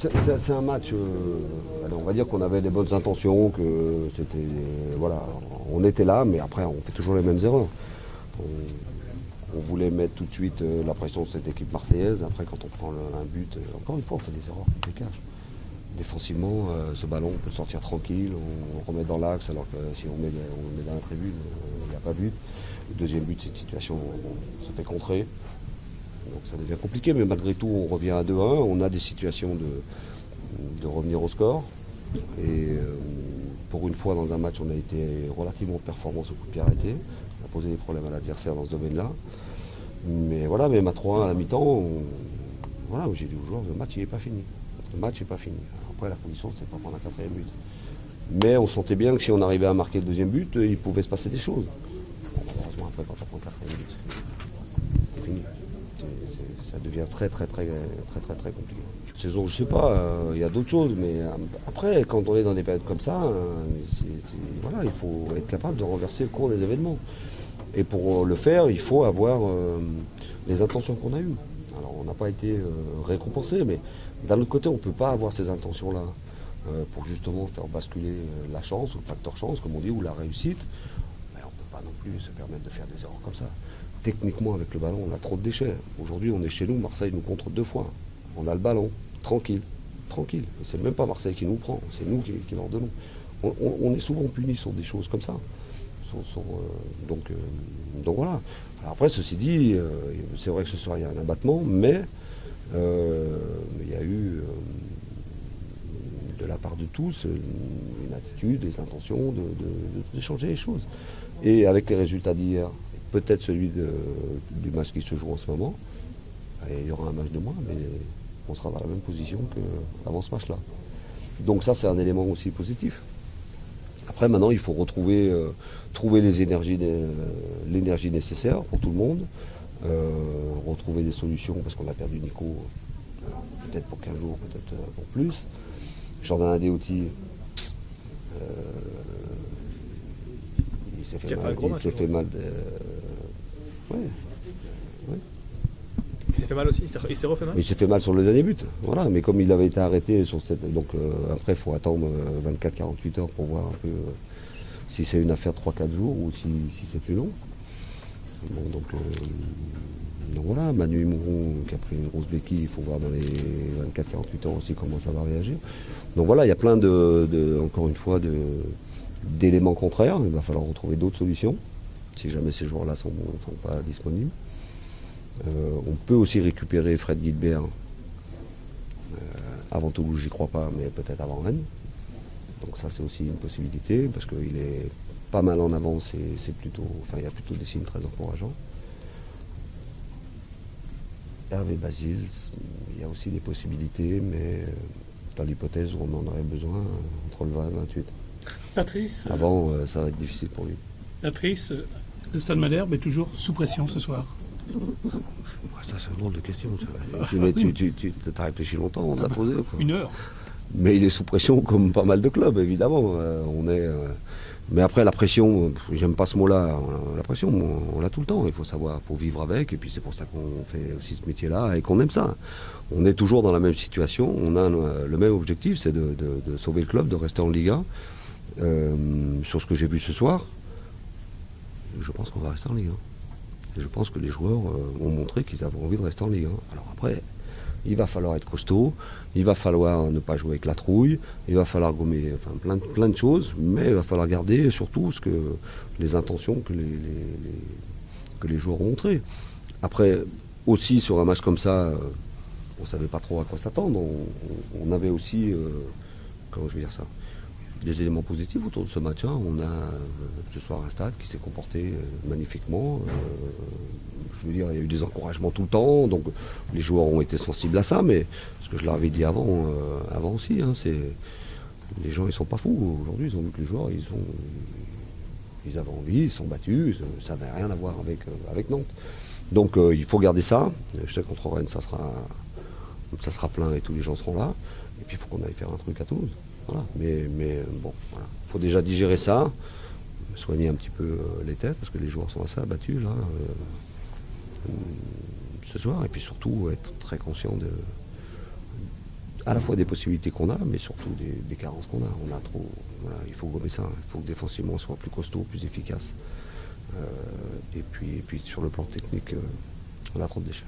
C'est un match, allez, on va dire qu'on avait des bonnes intentions, que c'était, voilà, on était là, mais après on fait toujours les mêmes erreurs. On voulait mettre tout de suite la pression sur cette équipe marseillaise. Après, quand on prend un but, encore une fois, on fait des erreurs contre les cages. Défensivement, ce ballon, on peut le sortir tranquille, on remet dans l'axe, alors que si on met dans la tribune, il n'y a pas but. Le deuxième but, c'est une situation où on se fait contrer. Donc ça devient compliqué, mais malgré tout, on revient à 2-1. On a des situations de revenir au score. Et pour une fois, dans un match, on a été relativement performants au coup de pied arrêté. On a posé des problèmes à l'adversaire dans ce domaine-là. Mais voilà, même à 3-1 à la mi-temps, voilà, j'ai dit aux joueurs, le match il n'est pas fini. Le match n'est pas fini. Après, la condition, c'était pas prendre un quatrième but. Mais on sentait bien que si on arrivait à marquer le deuxième but, il pouvait se passer des choses. Malheureusement, après, quand on prend le quatrième but, c'est fini. Ça devient très compliqué. Saison, je sais pas, il y a d'autres choses, mais après, quand on est dans des périodes comme ça, voilà, il faut être capable de renverser le cours des événements. Et pour le faire, il faut avoir les intentions qu'on a eues. Alors, on n'a pas été récompensé, mais d'un autre côté, on ne peut pas avoir ces intentions-là pour justement faire basculer la chance, ou le facteur chance, comme on dit, ou la réussite. Mais on ne peut pas non plus se permettre de faire des erreurs comme ça. Techniquement, avec le ballon, on a trop de déchets. Aujourd'hui, on est chez nous, Marseille nous contre 2 fois. On a le ballon, tranquille. Et c'est même pas Marseille qui nous prend, c'est nous qui leur donnons. On est souvent punis sur des choses comme ça. Donc voilà. Alors après, ceci dit, c'est vrai que ce soir, il y a un abattement, mais il y a eu, de la part de tous, une attitude, des intentions de changer les choses. Et avec les résultats d'hier, peut-être celui du match qui se joue en ce moment, il y aura un match de moins, mais on sera dans la même position qu'avant ce match-là. Donc ça, c'est un élément aussi positif. Après, maintenant, il faut trouver l'énergie nécessaire pour tout le monde, retrouver des solutions, parce qu'on a perdu Nico, peut-être pour 15 jours, peut-être pour plus. Jordan Adeoti, il s'est fait mal. Ouais. Il s'est fait mal aussi, il s'est refait mal. Il s'est fait mal sur le dernier but, voilà. Mais comme il avait été arrêté sur cette, donc après, il faut attendre 24-48 heures pour voir un peu si c'est une affaire 3-4 jours ou si c'est plus long. Bon, donc voilà, Manu Mouron qui a pris une grosse béquille, il faut voir dans les 24-48 heures aussi comment ça va réagir. Donc voilà, il y a plein encore une fois, d'éléments contraires. Il va falloir retrouver d'autres solutions, si jamais ces joueurs-là ne sont pas disponibles. On peut aussi récupérer Fred Guilbert avant Toulouse, j'y crois pas, mais peut-être avant Rennes. Donc ça, c'est aussi une possibilité, parce qu'il est pas mal en avance et il y a plutôt des signes très encourageants. Hervé Basile, il y a aussi des possibilités, mais dans l'hypothèse où on en aurait besoin entre le 20 et le 28. Patrice. Avant, ça va être difficile pour lui. Patrice, le Stade Malherbe est toujours sous pression ce soir. Ça, c'est une drôle de question. Tu as réfléchi longtemps avant de la poser, quoi. 1 heure. Mais il est sous pression comme pas mal de clubs, évidemment. Mais après, la pression, j'aime pas ce mot-là. La pression, on l'a tout le temps. Il faut savoir, faut vivre avec. Et puis c'est pour ça qu'on fait aussi ce métier-là et qu'on aime ça. On est toujours dans la même situation. On a le même objectif, c'est de sauver le club, de rester en Liga. Sur ce que j'ai vu ce soir, je pense qu'on va rester en Liga. Et je pense que les joueurs ont montré qu'ils avaient envie de rester en Ligue 1. Alors après, il va falloir être costaud, il va falloir ne pas jouer avec la trouille, il va falloir gommer plein de choses, mais il va falloir garder surtout les intentions que les joueurs ont montrées. Après, aussi sur un match comme ça, on ne savait pas trop à quoi s'attendre. On avait aussi, comment je vais dire ça, des éléments positifs autour de ce match. On a ce soir un stade qui s'est comporté magnifiquement. Je veux dire, il y a eu des encouragements tout le temps, donc les joueurs ont été sensibles à ça, mais ce que je leur avais dit avant aussi, c'est les gens ils sont pas fous. Aujourd'hui, ils ont vu que les joueurs ils avaient envie, ils sont battus, ça n'avait rien à voir avec Nantes. Donc il faut garder ça. Je sais contre Rennes, ça sera plein et tous les gens seront là. Et puis il faut qu'on aille faire un truc à Toulouse. Voilà. Mais bon, voilà. Il faut déjà digérer ça, soigner un petit peu les têtes, parce que les joueurs sont assez abattus là, ce soir. Et puis surtout être très conscient à la fois des possibilités qu'on a, mais surtout des carences qu'on a. On a trop, voilà, il faut gommer ça. Il faut que défensivement on soit plus costaud, plus efficace. Et puis sur le plan technique, on a trop de déchets.